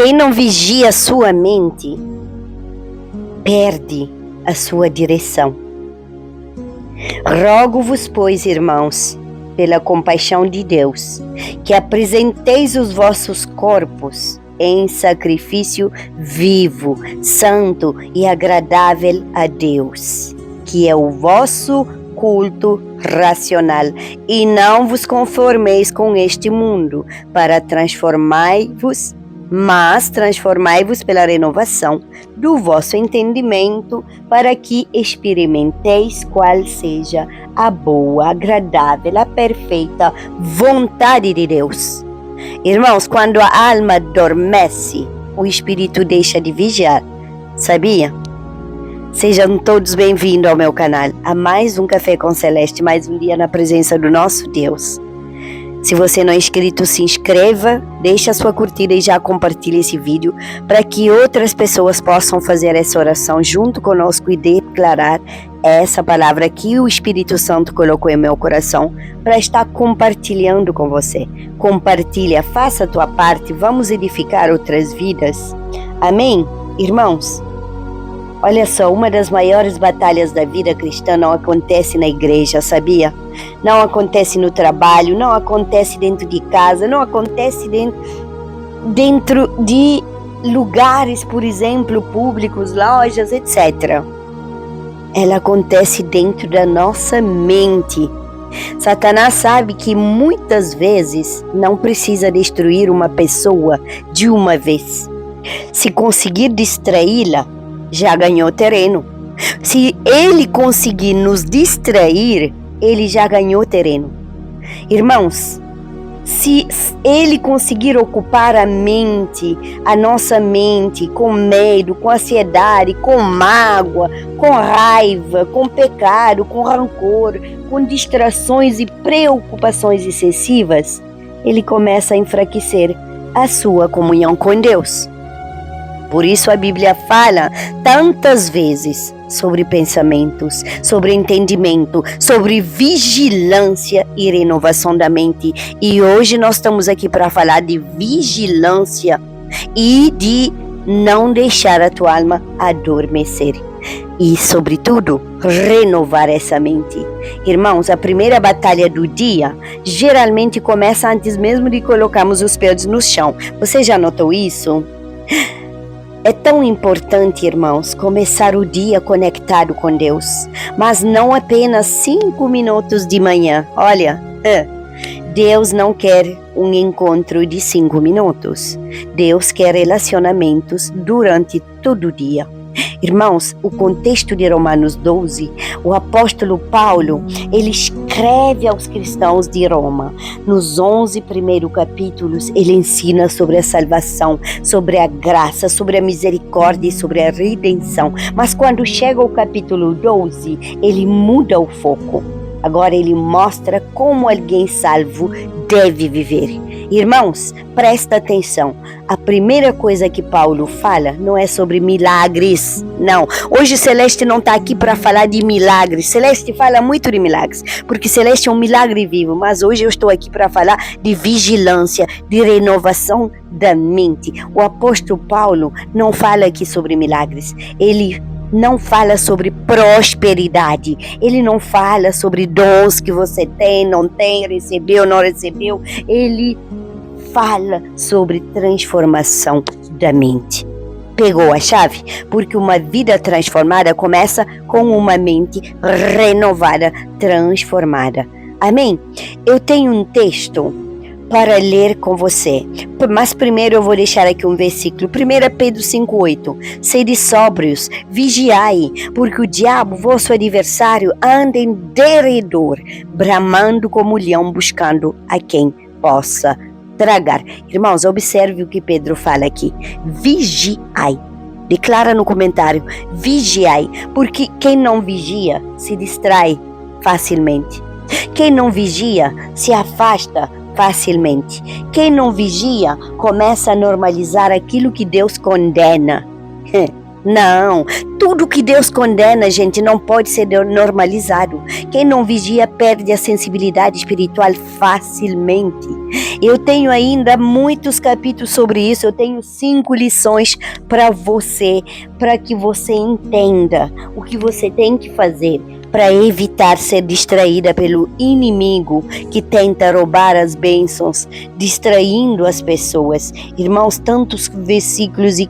Quem não vigia sua mente, perde a sua direção. Rogo-vos, pois, irmãos, pela compaixão de Deus, que apresenteis os vossos corpos em sacrifício vivo, santo e agradável a Deus, que é o vosso culto racional, e não vos conformeis com este mundo, mas transformai-vos pela renovação do vosso entendimento, para que experimenteis qual seja a boa, agradável, a perfeita vontade de Deus. Irmãos, quando a alma adormece, o espírito deixa de vigiar. Sabia? Sejam todos bem-vindos ao meu canal, a mais um Café com Celeste, mais um dia na presença do nosso Deus. Se você não é inscrito, se inscreva, deixe a sua curtida e já compartilhe esse vídeo para que outras pessoas possam fazer essa oração junto conosco e declarar essa palavra que o Espírito Santo colocou em meu coração para estar compartilhando com você. Compartilha, faça a tua parte, vamos edificar outras vidas. Amém? Irmãos, olha só, uma das maiores batalhas da vida cristã não acontece na igreja, sabia? Não acontece no trabalho, não acontece dentro de casa, não acontece dentro de lugares, por exemplo, públicos, lojas, etc. Ela acontece dentro da nossa mente. Satanás sabe que muitas vezes não precisa destruir uma pessoa de uma vez. Se conseguir distraí-la, já ganhou terreno. Se ele conseguir nos distrair, ele já ganhou terreno. Irmãos, se ele conseguir ocupar a mente, a nossa mente, com medo, com ansiedade, com mágoa, com raiva, com pecado, com rancor, com distrações e preocupações excessivas, ele começa a enfraquecer a sua comunhão com Deus. Por isso a Bíblia fala tantas vezes sobre pensamentos, sobre entendimento, sobre vigilância e renovação da mente. E hoje nós estamos aqui para falar de vigilância e de não deixar a tua alma adormecer. E, sobretudo, renovar essa mente. Irmãos, a primeira batalha do dia geralmente começa antes mesmo de colocarmos os pés no chão. Você já notou isso? É tão importante, irmãos, começar o dia conectado com Deus, mas não apenas 5 minutos de manhã. Olha, Deus não quer um encontro de 5 minutos. Deus quer relacionamentos durante todo o dia. Irmãos, o contexto de Romanos 12, o apóstolo Paulo, ele escreve aos cristãos de Roma. Nos 11 primeiros capítulos, ele ensina sobre a salvação, sobre a graça, sobre a misericórdia e sobre a redenção. Mas quando chega ao capítulo 12, ele muda o foco. Agora ele mostra como alguém salvo deve viver. Irmãos, presta atenção. A primeira coisa que Paulo fala não é sobre milagres, não. Hoje Celeste não está aqui para falar de milagres. Celeste fala muito de milagres, porque Celeste é um milagre vivo. Mas hoje eu estou aqui para falar de vigilância, de renovação da mente. O apóstolo Paulo não fala aqui sobre milagres. Ele não fala sobre prosperidade, ele não fala sobre dons que você tem, não tem, recebeu, não recebeu. Ele fala sobre transformação da mente. Pegou a chave? Porque uma vida transformada começa com uma mente renovada, transformada. Amém? Eu tenho um texto para ler com você, mas primeiro eu vou deixar aqui um versículo, 1 Pedro 5,8. Sede sóbrios, vigiai, porque o diabo, vosso adversário, anda em derredor, bramando como leão, buscando a quem possa tragar. Irmãos, observe o que Pedro fala aqui. Vigiai. Declara no comentário, vigiai, porque quem não vigia se distrai facilmente. Quem não vigia se afasta facilmente. Quem não vigia começa a normalizar aquilo que Deus condena. Não, tudo que Deus condena, gente, não pode ser normalizado. Quem não vigia perde a sensibilidade espiritual facilmente. Eu tenho ainda muitos capítulos sobre isso, eu tenho 5 lições para que você entenda o que você tem que fazer para evitar ser distraída pelo inimigo que tenta roubar as bênçãos, distraindo as pessoas. Irmãos, tantos versículos e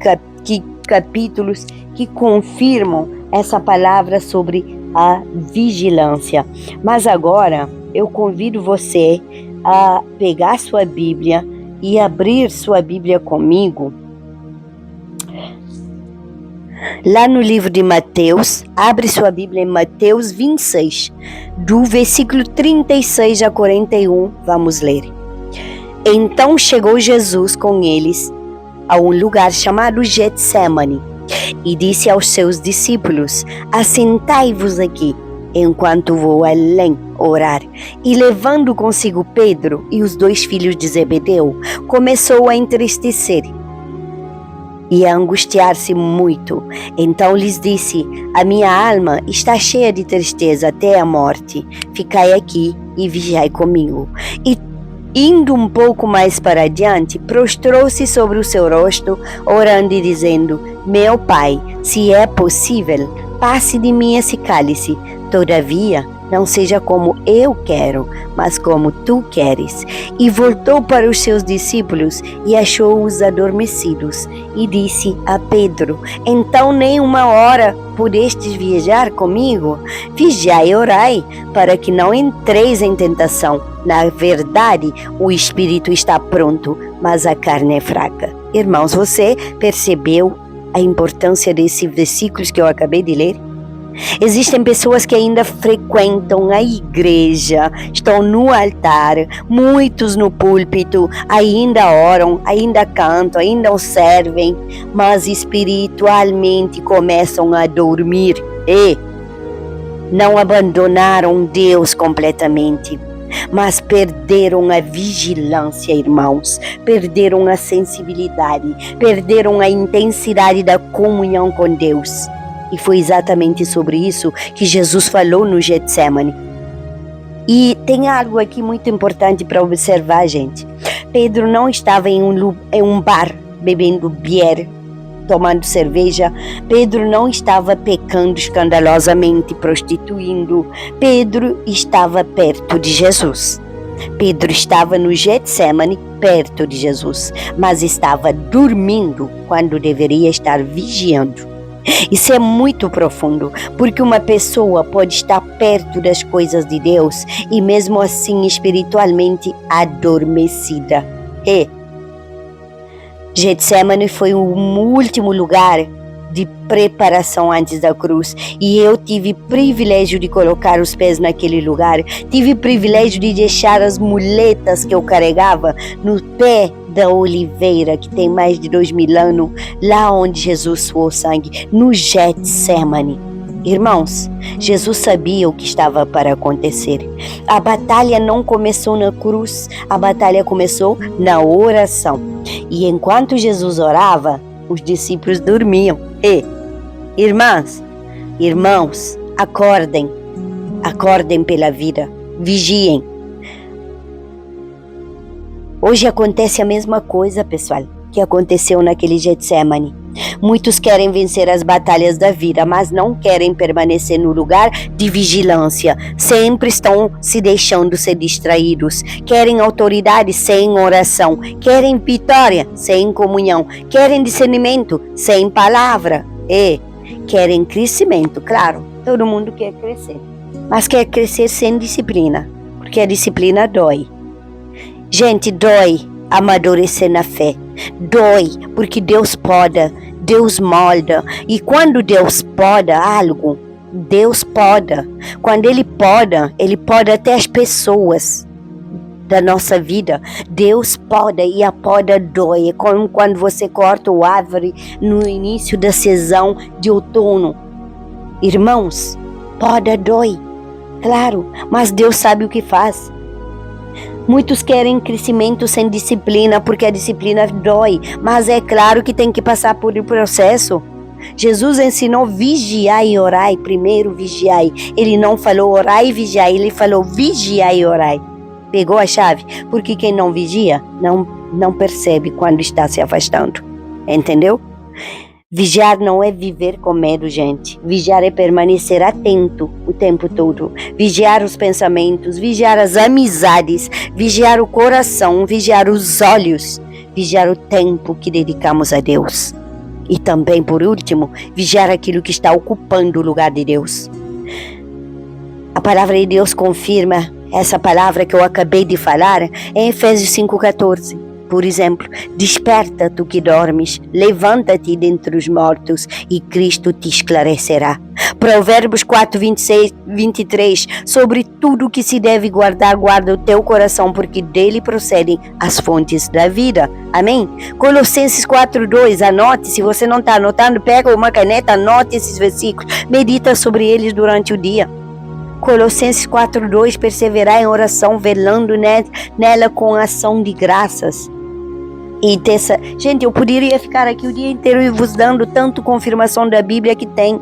capítulos que confirmam essa palavra sobre a vigilância. Mas agora eu convido você a pegar sua Bíblia e abrir sua Bíblia comigo lá no livro de Mateus. Abre sua Bíblia em Mateus 26, do versículo 36 a 41, vamos ler. Então chegou Jesus com eles a um lugar chamado Getsemane e disse aos seus discípulos: assentai-vos aqui, enquanto vou além orar. E levando consigo Pedro e os 2 filhos de Zebedeu, começou a entristecer e a angustiar-se muito. Então lhes disse: a minha alma está cheia de tristeza até a morte. Ficai aqui e vigiai comigo. E indo um pouco mais para adiante, prostrou-se sobre o seu rosto, orando e dizendo: meu Pai, se é possível, passe de mim esse cálice. Todavia, não seja como eu quero, mas como tu queres. E voltou para os seus discípulos e achou-os adormecidos. E disse a Pedro: então nem uma hora pudestes viajar comigo? Vigiai e orai, para que não entreis em tentação. Na verdade, o espírito está pronto, mas a carne é fraca. Irmãos, você percebeu a importância desses versículos que eu acabei de ler? Existem pessoas que ainda frequentam a igreja, estão no altar, muitos no púlpito, ainda oram, ainda cantam, ainda servem, mas espiritualmente começam a dormir e não abandonaram Deus completamente, mas perderam a vigilância, irmãos, perderam a sensibilidade, perderam a intensidade da comunhão com Deus. E foi exatamente sobre isso que Jesus falou no Getsemane. E tem algo aqui muito importante para observar, gente. Pedro não estava em um bar bebendo bier, tomando cerveja. Pedro não estava pecando escandalosamente, prostituindo. Pedro estava perto de Jesus. Pedro estava no Getsemane, perto de Jesus, mas estava dormindo quando deveria estar vigiando. Isso é muito profundo, porque uma pessoa pode estar perto das coisas de Deus e mesmo assim espiritualmente adormecida. E Getsemane foi o último lugar de preparação antes da cruz, e eu tive privilégio de colocar os pés naquele lugar, tive privilégio de deixar as muletas que eu carregava no pé da oliveira, que tem mais de 2000 anos, lá onde Jesus suou sangue, no Getsemane. Irmãos, Jesus sabia o que estava para acontecer. A batalha não começou na cruz, a batalha começou na oração. E enquanto Jesus orava, os discípulos dormiam. E, irmãos, acordem pela vida, vigiem. Hoje acontece a mesma coisa, pessoal, que aconteceu naquele Getsemane. Muitos querem vencer as batalhas da vida, mas não querem permanecer no lugar de vigilância. Sempre estão se deixando ser distraídos. Querem autoridade sem oração. Querem vitória sem comunhão. Querem discernimento sem palavra. E querem crescimento, claro. Todo mundo quer crescer. Mas quer crescer sem disciplina, porque a disciplina dói. Gente, dói amadurecer na fé. Dói, porque Deus poda, Deus molda. E quando Deus poda algo, Deus poda. Quando Ele poda até as pessoas da nossa vida. Deus poda, e a poda dói. É como quando você corta o árvore no início da sessão de outono. Irmãos, poda dói, claro, mas Deus sabe o que faz. Muitos querem crescimento sem disciplina, porque a disciplina dói, mas é claro que tem que passar por um processo. Jesus ensinou vigiar e orar, primeiro vigiar. Ele não falou orar e vigiar, ele falou vigiar e orar. Pegou a chave? Porque quem não vigia, não percebe quando está se afastando. Entendeu? Vigiar não é viver com medo, gente. Vigiar é permanecer atento o tempo todo. Vigiar os pensamentos, vigiar as amizades, vigiar o coração, vigiar os olhos, vigiar o tempo que dedicamos a Deus. E também, por último, vigiar aquilo que está ocupando o lugar de Deus. A palavra de Deus confirma essa palavra que eu acabei de falar em Efésios 5,14. Por exemplo, desperta tu que dormes, levanta-te dentre os mortos e Cristo te esclarecerá. Provérbios 4:23, sobre tudo que se deve guardar, guarda o teu coração, porque dele procedem as fontes da vida. Amém? Colossenses 4:2, anote, se você não está anotando, pega uma caneta, anote esses versículos, medita sobre eles durante o dia. Colossenses 4:2, perseverar em oração, velando nela com ação de graças. Gente, eu poderia ficar aqui o dia inteiro e vos dando tanto confirmação da Bíblia que tem.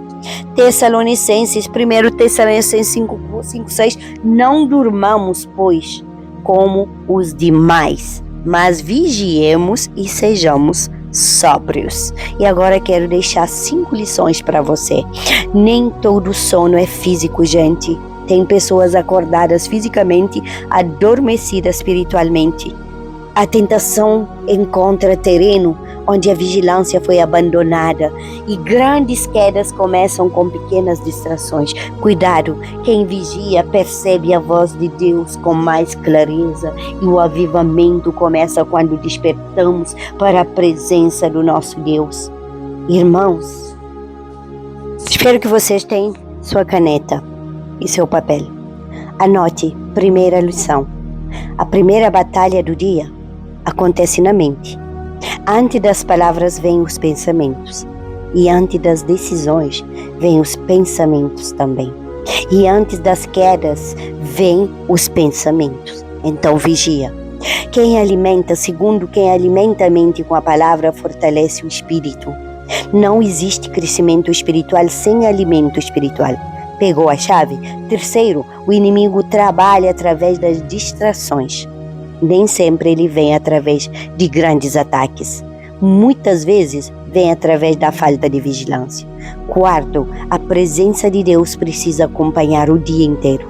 Tessalonicenses, 1 Tessalonicenses 5:6, não durmamos, pois, como os demais, mas vigiemos e sejamos sóbrios. E agora quero deixar 5 lições para você. Nem todo sono é físico, gente. Tem pessoas acordadas fisicamente, adormecidas espiritualmente. A tentação encontra terreno onde a vigilância foi abandonada e grandes quedas começam com pequenas distrações. Cuidado, quem vigia percebe a voz de Deus com mais clareza e o avivamento começa quando despertamos para a presença do nosso Deus. Irmãos, espero que vocês tenham sua caneta e seu papel. Anote, primeira lição. A primeira batalha do dia acontece na mente. Antes das palavras vêm os pensamentos. E antes das decisões vêm os pensamentos também. E antes das quedas vêm os pensamentos. Então vigia. Quem alimenta a mente com a palavra fortalece o espírito. Não existe crescimento espiritual sem alimento espiritual. Pegou a chave? Terceiro, o inimigo trabalha através das distrações. Nem sempre ele vem através de grandes ataques. Muitas vezes vem através da falta de vigilância. Quarto, a presença de Deus precisa acompanhar o dia inteiro.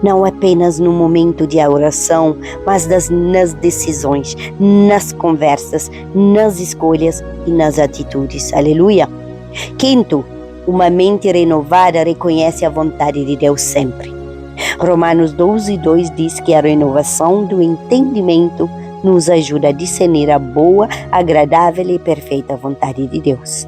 Não apenas no momento de oração, mas nas decisões, nas conversas, nas escolhas e nas atitudes. Aleluia! Quinto, uma mente renovada reconhece a vontade de Deus sempre. Romanos 12:2 diz que a renovação do entendimento nos ajuda a discernir a boa, agradável e perfeita vontade de Deus.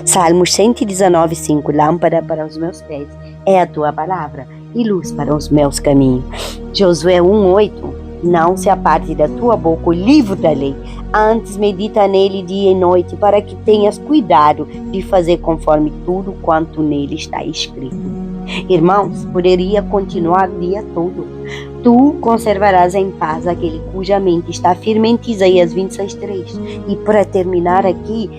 Salmos 119:5, lâmpada para os meus pés é a tua palavra e luz para os meus caminhos. Josué 1:8, não se aparte da tua boca o livro da lei, antes medita nele dia e noite, para que tenhas cuidado de fazer conforme tudo quanto nele está escrito. Irmãos, poderia continuar o dia todo. Tu conservarás em paz aquele cuja mente está firme em ti, Isaías 26:3. E para terminar aqui,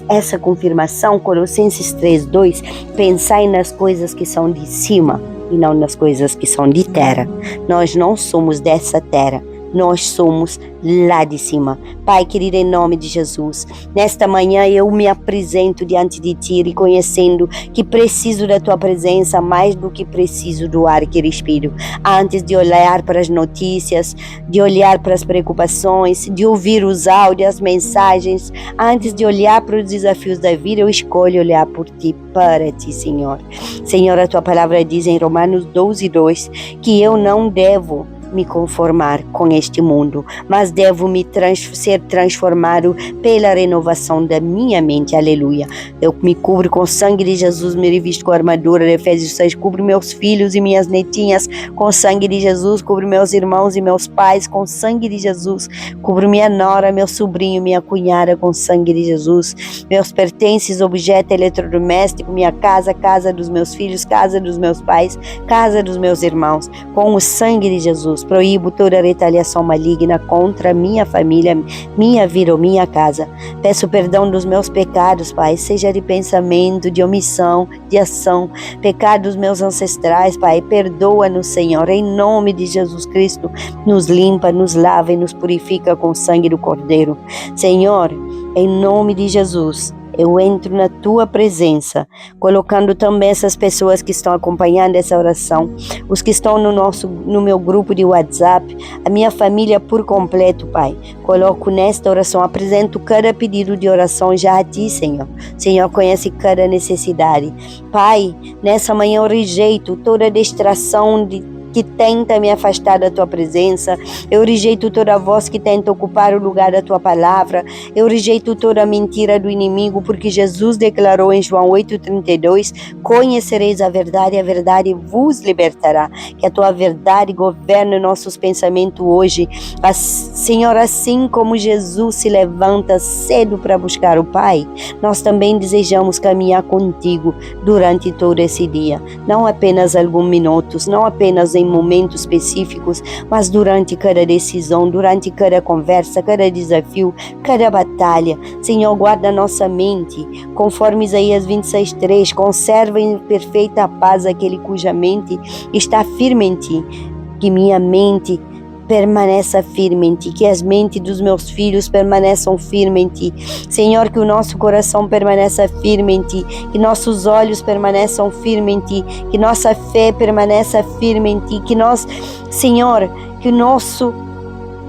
essa confirmação, Colossenses 3:2, pensai nas coisas que são de cima e não nas coisas que são de terra. Nós não somos dessa terra. Nós somos lá de cima. Pai querido, em nome de Jesus, nesta manhã eu me apresento diante de Ti, reconhecendo que preciso da Tua presença mais do que preciso do ar que respiro. Antes de olhar para as notícias, de olhar para as preocupações, de ouvir os áudios, as mensagens, antes de olhar para os desafios da vida, eu escolho olhar por Ti, para Ti, Senhor. Senhor, a Tua palavra diz em Romanos 12:2 que eu não devo me conformar com este mundo, mas devo ser transformado pela renovação da minha mente. Aleluia. Eu me cubro com o sangue de Jesus, me revisto com a armadura de Efésios 6, cubro meus filhos e minhas netinhas com o sangue de Jesus, cubro meus irmãos e meus pais com o sangue de Jesus, cubro minha nora, meu sobrinho, minha cunhada com o sangue de Jesus, meus pertences, objeto eletrodoméstico, minha casa, casa dos meus filhos, casa dos meus pais, casa dos meus irmãos, com o sangue de Jesus. Jesus. Proíbo toda retaliação maligna contra minha família, minha vida ou minha casa. Peço perdão dos meus pecados, Pai, seja de pensamento, de omissão, de ação, pecado dos meus ancestrais, Pai. Perdoa-nos, Senhor, em nome de Jesus Cristo. Nos limpa, nos lava e nos purifica com o sangue do Cordeiro. Senhor, em nome de Jesus, eu entro na tua presença, colocando também essas pessoas que estão acompanhando essa oração, os que estão no meu grupo de WhatsApp, a minha família por completo, Pai. Coloco nesta oração, apresento cada pedido de oração já a ti, Senhor. Senhor conhece cada necessidade. Pai, nessa manhã eu rejeito toda distração que tenta me afastar da tua presença. Eu rejeito toda voz que tenta ocupar o lugar da tua palavra. Eu rejeito toda mentira do inimigo, porque Jesus declarou em João 8,32: conhecereis a verdade vos libertará. Que a tua verdade governe nossos pensamentos hoje. Senhor, assim como Jesus se levanta cedo para buscar o Pai, nós também desejamos caminhar contigo durante todo esse dia. Não apenas alguns minutos, não apenas em momentos específicos, mas durante cada decisão, durante cada conversa, cada desafio, cada batalha. Senhor, guarda nossa mente, conforme Isaías 26:3, conserva em perfeita paz aquele cuja mente está firme em ti. Que minha mente permaneça firme em ti, que as mentes dos meus filhos permaneçam firmes em ti. Senhor, que o nosso coração permaneça firme em ti, que nossos olhos permaneçam firmes em ti, que nossa fé permaneça firme em ti, que nós, Senhor, que o nosso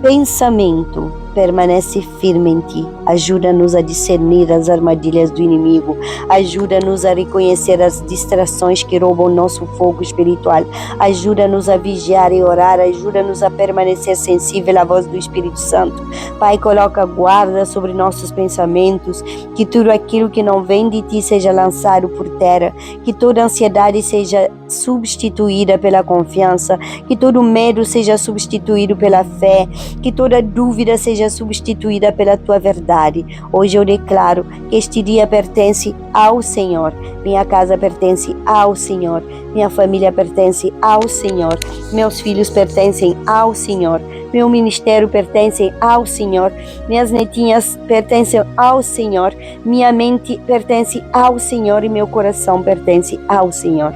pensamento permanece firme em ti. Ajuda-nos a discernir as armadilhas do inimigo. Ajuda-nos a reconhecer as distrações que roubam nosso fogo espiritual. Ajuda-nos a vigiar e orar. Ajuda-nos a permanecer sensível à voz do Espírito Santo. Pai, coloca guarda sobre nossos pensamentos. Que tudo aquilo que não vem de ti seja lançado por terra. Que toda ansiedade seja substituída pela confiança. Que todo medo seja substituído pela fé. Que toda dúvida seja substituída pela tua verdade. Hoje eu declaro que este dia pertence ao Senhor. Minha casa pertence ao Senhor. Minha família pertence ao Senhor. Meus filhos pertencem ao Senhor. Meu ministério pertence ao Senhor. Minhas netinhas pertencem ao Senhor. Minha mente pertence ao Senhor e meu coração pertence ao Senhor.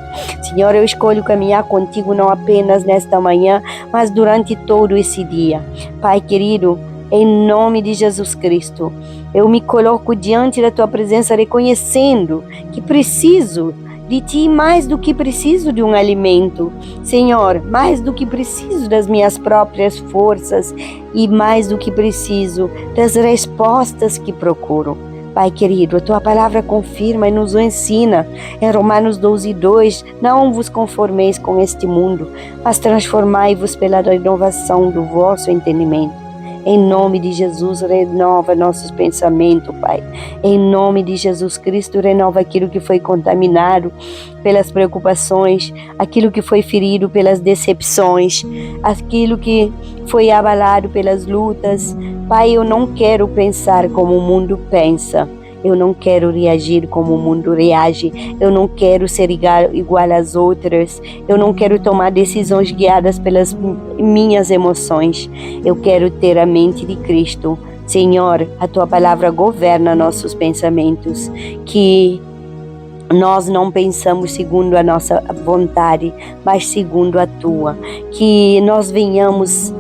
Senhor, eu escolho caminhar contigo não apenas nesta manhã, mas durante todo esse dia. Pai querido, em nome de Jesus Cristo, eu me coloco diante da tua presença reconhecendo que preciso de ti mais do que preciso de um alimento. Senhor, mais do que preciso das minhas próprias forças e mais do que preciso das respostas que procuro. Pai querido, a tua palavra confirma e nos ensina em Romanos 12:2, não vos conformeis com este mundo, mas transformai-vos pela renovação do vosso entendimento. Em nome de Jesus, renova nossos pensamentos, Pai. Em nome de Jesus Cristo, renova aquilo que foi contaminado pelas preocupações, aquilo que foi ferido pelas decepções, aquilo que foi abalado pelas lutas. Pai, eu não quero pensar como o mundo pensa. Eu não quero reagir como o mundo reage. Eu não quero ser igual às outras. Eu não quero tomar decisões guiadas pelas minhas emoções. Eu quero ter a mente de Cristo. Senhor, a tua palavra governa nossos pensamentos. Que nós não pensamos segundo a nossa vontade, mas segundo a tua. Que nós venhamos,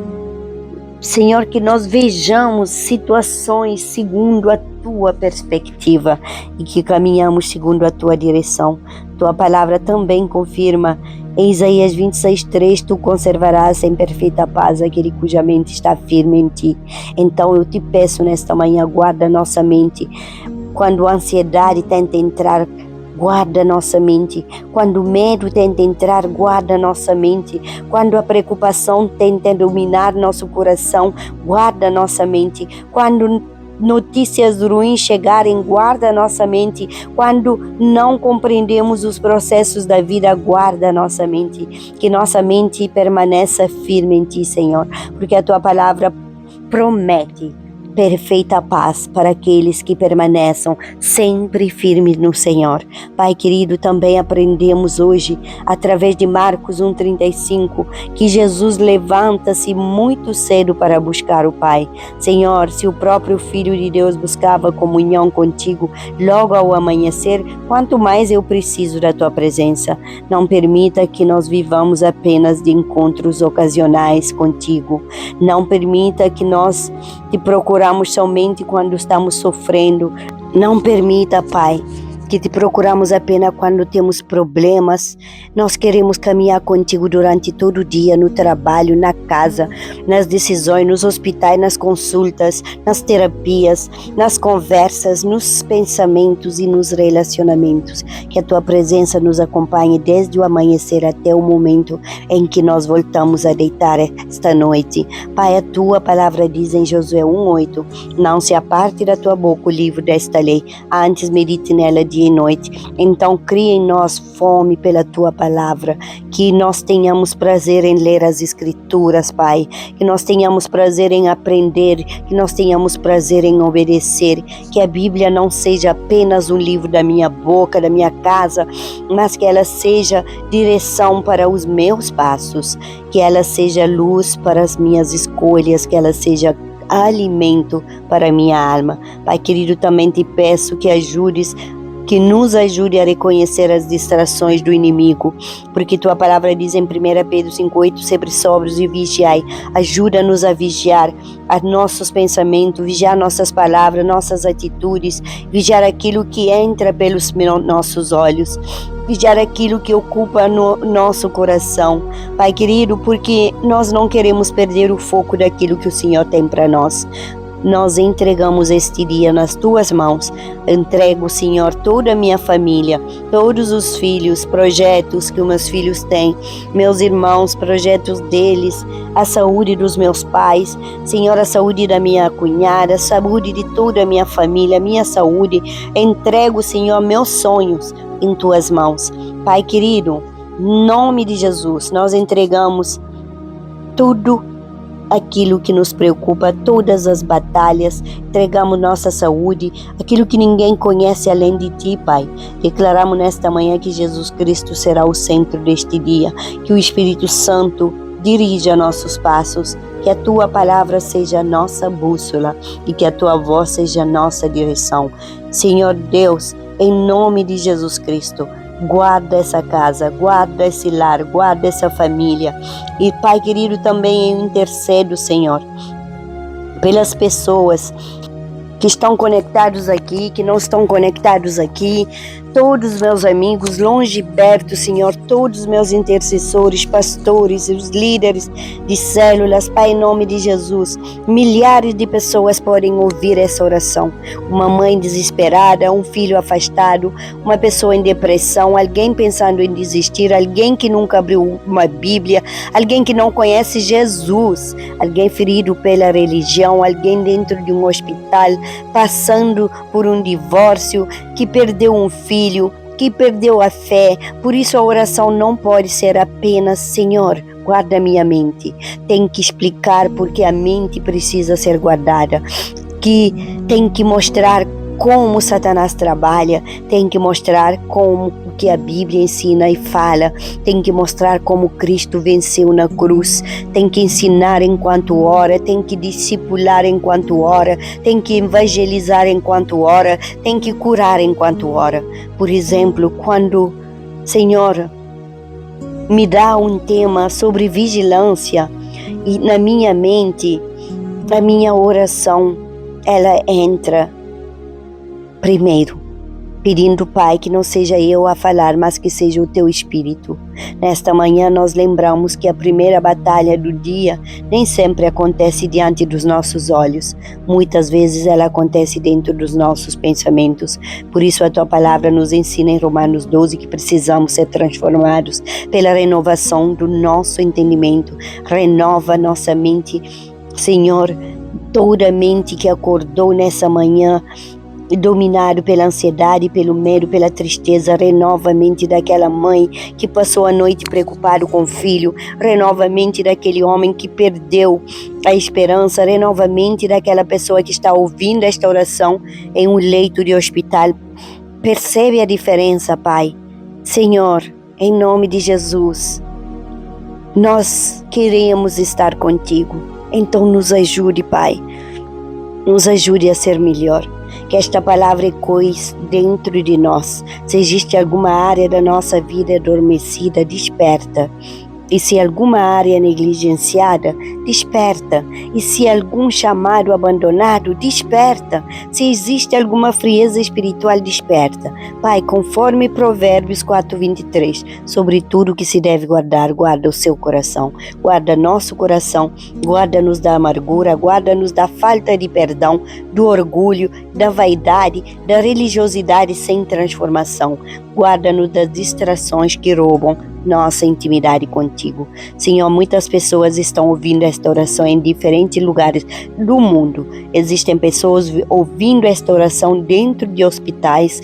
Senhor, que nós vejamos situações segundo a tua perspectiva e que caminhamos segundo a tua direção. Tua palavra também confirma em Isaías 26:3, tu conservarás em perfeita paz aquele cuja mente está firme em ti. Então eu te peço nesta manhã, guarda nossa mente. Quando a ansiedade tenta entrar, guarda nossa mente. Quando o medo tenta entrar, guarda nossa mente. Quando a preocupação tenta dominar nosso coração, guarda nossa mente. Quando notícias ruins chegarem, guarda nossa mente. Quando não compreendemos os processos da vida, guarda nossa mente. Que nossa mente permaneça firme em ti, Senhor, porque a tua palavra promete perfeita paz para aqueles que permaneçam sempre firmes no Senhor. Pai querido, também aprendemos hoje, através de Marcos 1,35, que Jesus levanta-se muito cedo para buscar o Pai. Senhor, se o próprio Filho de Deus buscava comunhão contigo logo ao amanhecer, quanto mais eu preciso da tua presença. Não permita que nós vivamos apenas de encontros ocasionais contigo. Não permita que nós te procuramos somente quando estamos sofrendo. Não permita, Pai, que te procuramos apenas quando temos problemas. Nós queremos caminhar contigo durante todo o dia, no trabalho, na casa, nas decisões, nos hospitais, nas consultas, nas terapias, nas conversas, nos pensamentos e nos relacionamentos. Que a tua presença nos acompanhe desde o amanhecer até o momento em que nós voltamos a deitar esta noite. Pai, a tua palavra diz em Josué 1,8: não se aparte da tua boca o livro desta lei, antes medite nela dia e noite. Então cria em nós fome pela tua palavra, que nós tenhamos prazer em ler as escrituras, Pai, que nós tenhamos prazer em aprender, que nós tenhamos prazer em obedecer, que a Bíblia não seja apenas um livro da minha boca, da minha casa, mas que ela seja direção para os meus passos, que ela seja luz para as minhas escolhas, que ela seja alimento para a minha alma. Pai querido, também te peço que nos ajude a reconhecer as distrações do inimigo, porque tua palavra diz em 1 Pedro 5,8: sempre sóbrios e vigiai. Ajuda-nos a vigiar a nossos pensamentos, vigiar nossas palavras, nossas atitudes, vigiar aquilo que entra pelos nossos olhos, vigiar aquilo que ocupa no nosso coração, Pai querido, porque nós não queremos perder o foco daquilo que o Senhor tem para nós. Nós entregamos este dia nas tuas mãos. Entrego, Senhor, toda a minha família, todos os filhos, projetos que os meus filhos têm, meus irmãos, projetos deles, a saúde dos meus pais, Senhor, a saúde da minha cunhada, a saúde de toda a minha família, a minha saúde. Entrego, Senhor, meus sonhos em tuas mãos. Pai querido, em nome de Jesus, nós entregamos tudo aquilo que nos preocupa, todas as batalhas, entregamos nossa saúde, aquilo que ninguém conhece além de ti, Pai. Declaramos nesta manhã que Jesus Cristo será o centro deste dia, que o Espírito Santo dirija nossos passos, que a tua palavra seja a nossa bússola e que a tua voz seja a nossa direção. Senhor Deus, em nome de Jesus Cristo, guarda essa casa, guarda esse lar, guarda essa família. E Pai querido, também eu intercedo, Senhor, pelas pessoas que estão conectados aqui, que não estão conectados aqui, todos meus amigos, longe e perto, Senhor, todos meus intercessores, pastores, os líderes de células, Pai, em nome de Jesus, milhares de pessoas podem ouvir essa oração. Uma mãe desesperada, um filho afastado, uma pessoa em depressão, alguém pensando em desistir, alguém que nunca abriu uma Bíblia, alguém que não conhece Jesus, alguém ferido pela religião, alguém dentro de um hospital, passando por um divórcio, que perdeu um filho, que perdeu a fé. Por isso a oração não pode ser apenas: Senhor, guarda minha mente. Tem que explicar porque a mente precisa ser guardada, que tem que mostrar como Satanás trabalha, tem que mostrar como o que a Bíblia ensina e fala, tem que mostrar como Cristo venceu na cruz, tem que ensinar enquanto ora, tem que discipular enquanto ora, tem que evangelizar enquanto ora, tem que curar enquanto ora. Por exemplo, quando, Senhor, me dá um tema sobre vigilância e na minha mente, a minha oração, ela entra primeiro, pedindo, Pai, que não seja eu a falar, mas que seja o teu Espírito. Nesta manhã nós lembramos que a primeira batalha do dia nem sempre acontece diante dos nossos olhos. Muitas vezes ela acontece dentro dos nossos pensamentos. Por isso a tua palavra nos ensina em Romanos 12 que precisamos ser transformados pela renovação do nosso entendimento. Renova nossa mente, Senhor. Toda mente que acordou nessa manhã dominado pela ansiedade, pelo medo, pela tristeza. Renova a mente daquela mãe que passou a noite preocupado com o filho. Renova a mente daquele homem que perdeu a esperança. Renova a mente daquela pessoa que está ouvindo esta oração em um leito de hospital. Percebe a diferença, Pai. Senhor, em nome de Jesus, nós queremos estar contigo. Então nos ajude, Pai. Nos ajude a ser melhor. Que esta palavra ecoe dentro de nós. Se existe alguma área da nossa vida adormecida, desperta. E se alguma área negligenciada, desperta. E se algum chamado abandonado, desperta. Se existe alguma frieza espiritual, desperta. Pai, conforme Provérbios 4:23, sobre tudo que se deve guardar, guarda o seu coração. Guarda nosso coração, guarda-nos da amargura, guarda-nos da falta de perdão, do orgulho, da vaidade, da religiosidade sem transformação. Guarda-nos das distrações que roubam nossa intimidade contigo. Senhor, muitas pessoas estão ouvindo esta oração em diferentes lugares do mundo. Existem pessoas ouvindo esta oração dentro de hospitais,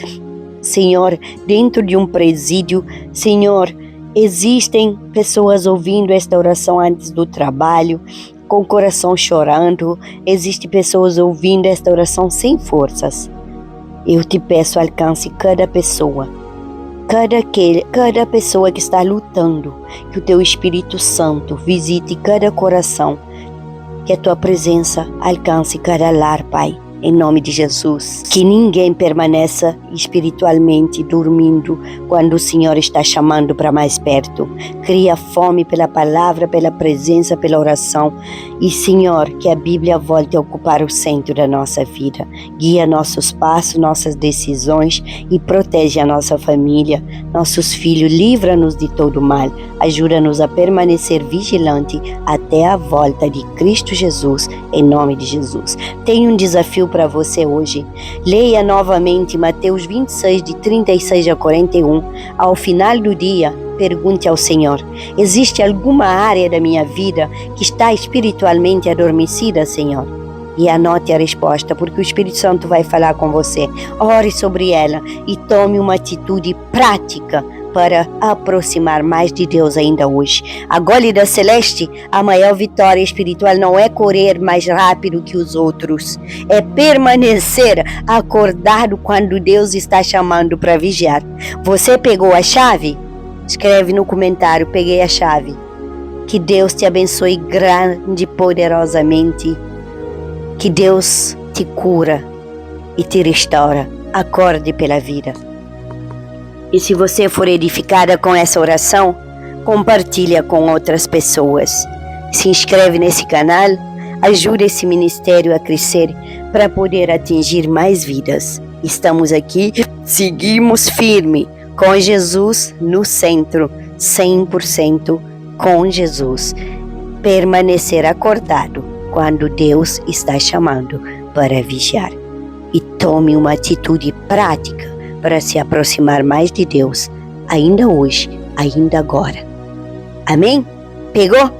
Senhor, dentro de um presídio. Senhor, existem pessoas ouvindo esta oração antes do trabalho, com o coração chorando. Existem pessoas ouvindo esta oração sem forças. Eu te peço, alcance cada pessoa. Cada pessoa que está lutando, que o teu Espírito Santo visite cada coração, que a tua presença alcance cada lar, Pai, em nome de Jesus. Que ninguém permaneça espiritualmente dormindo quando o Senhor está chamando para mais perto. Cria fome pela palavra, pela presença, pela oração. E, Senhor, que a Bíblia volte a ocupar o centro da nossa vida. Guia nossos passos, nossas decisões e protege a nossa família, nossos filhos. Livra-nos de todo mal. Ajuda-nos a permanecer vigilante até a volta de Cristo Jesus, em nome de Jesus. Tenho um desafio para você hoje. Leia novamente Mateus 26, de 36 a 41. Ao final do dia, pergunte ao Senhor: existe alguma área da minha vida que está espiritualmente adormecida, Senhor? E anote a resposta, porque o Espírito Santo vai falar com você. Ore sobre ela e tome uma atitude prática para aproximar mais de Deus ainda hoje. A Gólida Celeste, a maior vitória espiritual não é correr mais rápido que os outros, é permanecer acordado quando Deus está chamando para vigiar. Você pegou a chave? Escreve no comentário: peguei a chave. Que Deus te abençoe grande e poderosamente. Que Deus te cura e te restaura. Acorde pela vida. E se você for edificada com essa oração, compartilha com outras pessoas. Se inscreve nesse canal, ajuda esse ministério a crescer para poder atingir mais vidas. Estamos aqui, seguimos firme, com Jesus no centro, 100% com Jesus. Permanecer acordado quando Deus está chamando para vigiar. E tome uma atitude prática para se aproximar mais de Deus, ainda hoje, ainda agora. Amém? Pegou?